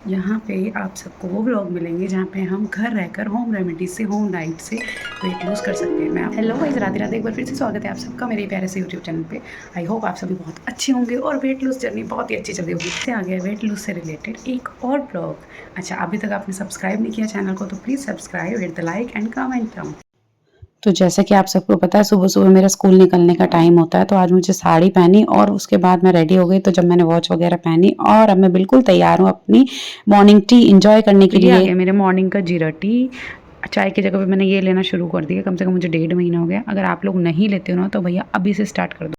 यहाँ पे आप सबको वो व्लॉग मिलेंगे जहाँ पे हम घर रहकर होम रेमेडी से, होम डाइट से वेट लूज़ कर सकते हैं। मैं हेलो गाइस, राधे राधे, एक बार फिर से स्वागत है आप सबका मेरे प्यारे से यूट्यूब चैनल पे। आई होप आप सभी बहुत अच्छे होंगे और वेट लूज़ जर्नी बहुत ही अच्छी चल रही होगी। इससे आ गया वेट लूज़ से रिलेटेड एक और ब्लॉग। अच्छा, अभी तक आपने सब्सक्राइब नहीं किया चैनल को तो please subscribe, hit the like and comment down. तो जैसा कि आप सबको पता है, सुबह-सुबह मेरा स्कूल निकलने का टाइम होता है, तो आज मुझे साड़ी पहनी और उसके बाद मैं रेडी हो गई। तो जब मैंने वॉच वगैरह पहनी और अब मैं बिल्कुल तैयार हूँ अपनी मॉर्निंग टी एन्जॉय करने के लिए। ये आ गया मेरे मॉर्निंग का जीरा टी। चाय की जगह पे मैंने ये लेना शुरू कर दिया। कम से कम मुझे 1.5 महीना हो गया। अगर आप लोग नहीं लेते हो ना तो भैया अभी से स्टार्ट कर दो,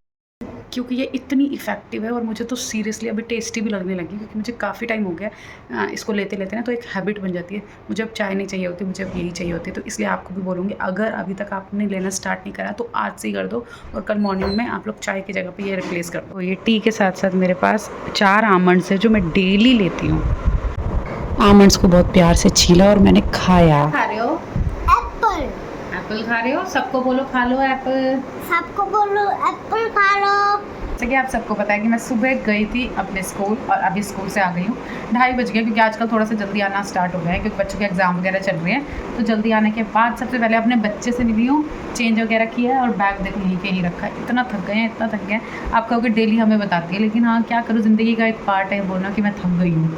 क्योंकि ये इतनी इफ़ेक्टिव है और मुझे तो सीरियसली अभी टेस्टी भी लगने लगी, क्योंकि मुझे काफ़ी टाइम हो गया इसको लेते लेते ना, तो एक हैबिट बन जाती है। मुझे अब चाय नहीं चाहिए होती, मुझे अब यही चाहिए होती है। तो इसलिए आपको भी बोलूँगी, अगर अभी तक आपने लेना स्टार्ट नहीं करा तो आज से ही कर दो और कल मॉर्निंग में आप लोग चाय की जगह पर ये रिप्लेस कर दो। ये टी के साथ साथ मेरे पास 4 आमंड्स है जो मैं डेली लेती हूँ। आमंड्स को बहुत प्यार से छीला और मैंने खाया। खा रहे हो? एप्पल। एप्पल खा रहे हो? सबको बोलो खा लो एप्पल। सबको बोलो एप्पल खा लो। जैसे कि आप सबको पता है कि मैं सुबह गई थी अपने स्कूल और अभी स्कूल से आ गई हूँ। 2:30 बज गए, क्योंकि आजकल थोड़ा सा जल्दी आना स्टार्ट हो गया है, क्योंकि बच्चों के एग्ज़ाम वगैरह चल रहे हैं। तो जल्दी आने के बाद सबसे पहले अपने बच्चे से मिली हूँ, चेंज वगैरह किया है और बैग देखो यहीं के ही रखा है। इतना थक गए हैं, इतना थक गए हैं। आप कहोगे डेली हमें बताती है, लेकिन हाँ क्या करूँ, ज़िंदगी का एक पार्ट है बोलना कि मैं थक गई हूँ।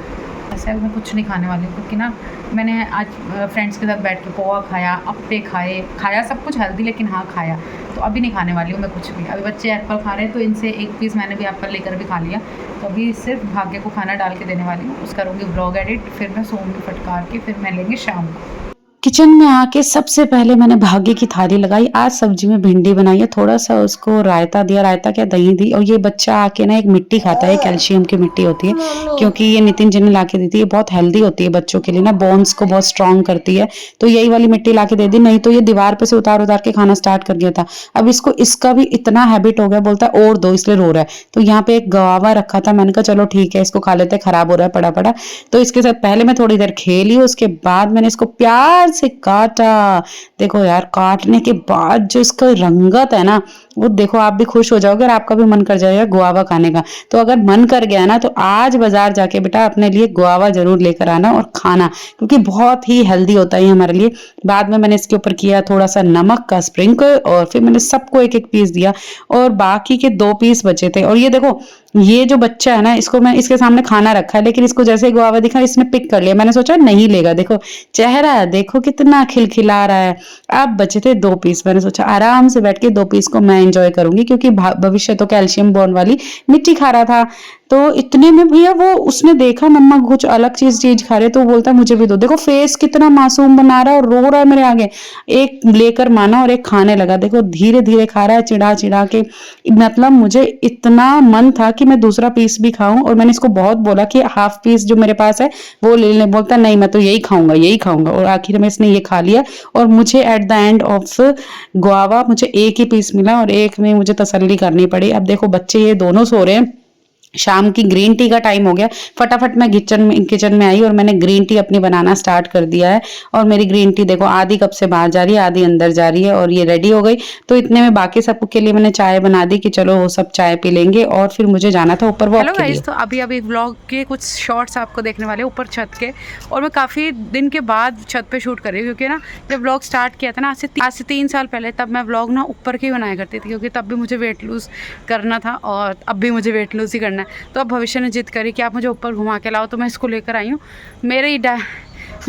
ऐसे मैं कुछ नहीं खाने वाली हूँ, क्योंकि ना मैंने आज फ्रेंड्स के साथ बैठ के पोहा खाया, अप्पे खाया सब कुछ हेल्दी, लेकिन हाँ खाया। तो अभी नहीं खाने वाली हूँ मैं कुछ भी। अभी बच्चे एप्पल खा रहे हैं तो इनसे एक पीस मैंने भी एप्पल लेकर भी खा लिया। तो अभी सिर्फ भाग्य को खाना डाल के देने वाली हूँ, उसका करूँगी व्लॉग एडिट, फिर मैं सोऊंगी फटकार के, फिर मैं लेंगे शाम को। किचन में आके सबसे पहले मैंने भाग्य की थाली लगाई। आज सब्जी में भिंडी बनाई है, थोड़ा सा उसको रायता दिया, रायता क्या दही दी। और ये बच्चा आके ना एक मिट्टी खाता है, कैल्शियम की मिट्टी होती है, क्योंकि ये नितिन जी ने ला के दी थी। ये बहुत हेल्दी होती है बच्चों के लिए ना, बोन्स को बहुत स्ट्रांग करती है। तो यही वाली मिट्टी ला के दे दी, नहीं तो ये दीवार पे से उतार उतार के खाना स्टार्ट कर गया था। अब इसको इसका भी इतना हैबिट हो गया, बोलता है और दो, इसलिए रो रहा है। तो यहाँ पे एक गवावा रखा था, मैंने कहा चलो ठीक है इसको खा लेते हैं, खराब हो रहा है पड़ा पड़ा। तो इसके साथ पहले मैं थोड़ी देर खेली, उसके बाद मैंने इसको प्यार से काटा। देखो यार, काटने के बाद जो इसका रंगत है ना, वो देखो आप भी खुश हो जाओगे और आपका भी मन कर जाएगा गुआवा खाने का। तो अगर मन कर गया ना तो आज बाजार जाके बेटा अपने लिए गुआवा जरूर लेकर आना और खाना, क्योंकि बहुत ही हेल्दी होता है हमारे लिए। बाद में मैंने इसके ऊपर किया थोड़ा सा नमक का स्प्रिंकल और फिर मैंने सबको एक एक पीस दिया और बाकी के 2 पीस बचे थे। और ये देखो, ये जो बच्चा है ना, इसको मैं इसके सामने खाना रखा है, लेकिन इसको जैसे ही गुआवा दिखा इसने पिक कर लिया। मैंने सोचा नहीं लेगा, देखो चेहरा देखो कितना खिलखिला रहा है। अब बचे थे 2 पीस, मैंने सोचा आराम से बैठ के 2 पीस को मैं एंजॉय करूंगी, क्योंकि भविष्य तो कैल्शियम बोन वाली मिट्टी खा रहा था। तो इतने में भैया वो उसने देखा मम्मा कुछ अलग चीज खा रहे, तो बोलता मुझे भी दो। देखो फेस कितना मासूम बना रहा है और रो रहा है मेरे आगे। एक लेकर माना और एक खाने लगा। देखो धीरे धीरे खा रहा है, चिढ़ा चिढ़ा के। मतलब मुझे इतना मन था कि मैं दूसरा पीस भी खाऊं, और मैंने इसको बहुत बोला कि हाफ पीस जो मेरे पास है वो ले ले। बोलता नहीं मैं तो यही खाऊंगा यही खाऊंगा, और आखिर में इसने ये खा लिया। और मुझे at the end of guava मुझे एक ही पीस मिला और एक में मुझे तसल्ली करनी पड़ी। अब देखो बच्चे ये दोनों सो रहे हैं, शाम की ग्रीन टी का टाइम हो गया। फटाफट मैं किचन में आई और मैंने ग्रीन टी अपनी बनाना स्टार्ट कर दिया है। और मेरी ग्रीन टी देखो आधी कप से बाहर जा रही है, आधी अंदर जा रही है, और ये रेडी हो गई। तो इतने में बाकी सबके लिए मैंने चाय बना दी कि चलो वो सब चाय पी लेंगे, और फिर मुझे जाना था ऊपर वॉक के लिए। तो अभी अभी व्लॉग के कुछ शॉर्ट्स आपको देखने वाले ऊपर छत के, और मैं काफ़ी दिन के बाद छत पे शूट कर रही हूँ, क्योंकि ना जब व्लॉग स्टार्ट किया था ना आज से 3 साल पहले, तब मैं व्लॉग ना ऊपर के ही बनाया करती थी, क्योंकि तब भी मुझे वेट लूज़ करना था और अब भी मुझे वेट लूज़ ही करना है। तो अब भविष्य ने जिद करी कि आप मुझे ऊपर घुमा के लाओ, तो मैं इसको लेकर आई हूँ।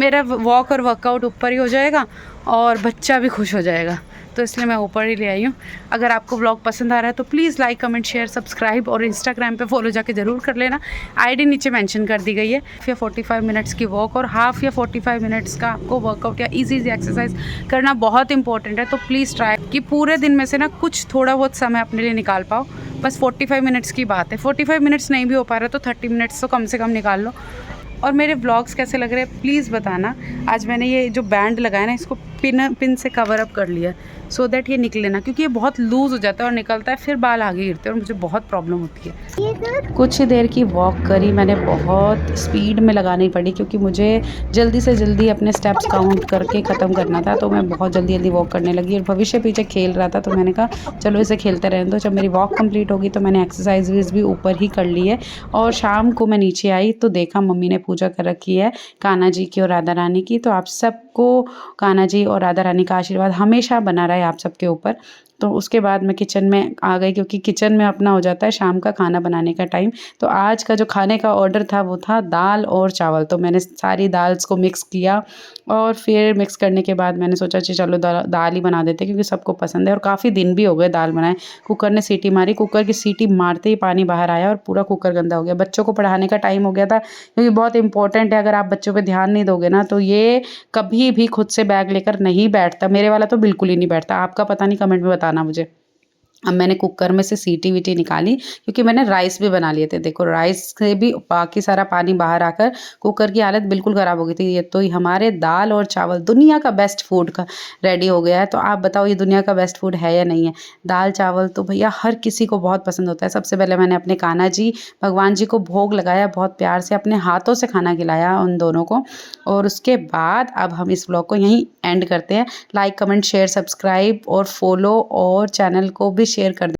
मेरा वॉक और वर्कआउट ऊपर ही हो जाएगा और बच्चा भी खुश हो जाएगा, तो इसलिए मैं ऊपर ही ले आई हूँ। अगर आपको व्लॉग पसंद आ रहा है तो please like comment share subscribe, और इंस्टाग्राम पे फॉलो जाके ज़रूर कर लेना। आईडी नीचे मेंशन कर दी गई है। फिर 45 मिनट्स की वॉक और हाफ या 45 मिनट्स का आपको वर्कआउट या इजी एक्सरसाइज करना बहुत इंपॉर्टेंट है। तो प्लीज़ ट्राई कि पूरे दिन में से ना कुछ थोड़ा बहुत समय अपने लिए निकाल पाओ। बस 45 मिनट्स की बात है। 45 मिनट्स नहीं भी हो पा रहा तो 30 मिनट्स तो कम से कम निकाल लो। और मेरे व्लॉग्स कैसे लग रहे हैं प्लीज़ बताना। आज मैंने ये जो बैंड लगाया ना इसको पिन से कवर अप कर लिया सो दैट ये निकले ना, क्योंकि ये बहुत लूज़ हो जाता है और निकलता है फिर बाल आगे गिरते हैं और मुझे बहुत प्रॉब्लम होती है। कुछ ही देर की वॉक करी मैंने, बहुत स्पीड में लगानी पड़ी क्योंकि मुझे जल्दी से जल्दी अपने स्टेप्स काउंट करके ख़त्म करना था, तो मैं बहुत जल्दी जल्दी वॉक करने लगी। और भविष्य पीछे खेल रहा था तो मैंने कहा चलो इसे खेलते रहने दो। जब मेरी वॉक कंप्लीट होगी तो मैंने एक्सरसाइज भी ऊपर ही कर ली है। और शाम को मैं नीचे आई तो देखा मम्मी ने पूजा कर रखी है कान्हा जी की और राधा रानी की। तो आप सबको कान्हा जी और राधा रानी का आशीर्वाद हमेशा बना रहे आप सबके ऊपर। तो उसके बाद मैं किचन में आ गई क्योंकि किचन में अपना हो जाता है शाम का खाना बनाने का टाइम। तो आज का जो खाने का ऑर्डर था वो था दाल और चावल। तो मैंने सारी दाल्स को मिक्स किया और फिर मिक्स करने के बाद मैंने सोचा कि चलो दाल ही बना देते क्योंकि सबको पसंद है और काफ़ी दिन भी हो गए दाल बनाए। कुकर ने सीटी मारी, कुकर की सीटी मारते ही पानी बाहर आया और पूरा कुकर गंदा हो गया। बच्चों को पढ़ाने का टाइम हो गया था क्योंकि बहुत इंपॉर्टेंट है, अगर आप बच्चों पे ध्यान नहीं दोगे ना तो ये कभी भी खुद से बैग लेकर नहीं बैठता। मेरे वाला तो बिल्कुल ही नहीं बैठता, आपका पता नहीं, कमेंट में बताना मुझे। अब मैंने कुकर में से सीटी वीटी निकाली क्योंकि मैंने राइस भी बना लिए थे। देखो राइस से भी बाकी सारा पानी बाहर आकर कुकर की हालत बिल्कुल ख़राब हो गई थी। ये तो हमारे दाल और चावल दुनिया का बेस्ट फूड का रेडी हो गया है। तो आप बताओ ये दुनिया का बेस्ट फूड है या नहीं है? दाल चावल तो भैया हर किसी को बहुत पसंद होता है। सबसे पहले मैंने अपने कान्हा जी भगवान जी को भोग लगाया, बहुत प्यार से अपने हाथों से खाना खिलाया उन दोनों को। और उसके बाद अब हम इस व्लॉग को यहीं एंड करते हैं। लाइक कमेंट शेयर सब्सक्राइब और फॉलो और चैनल को भी शेयर कर दें।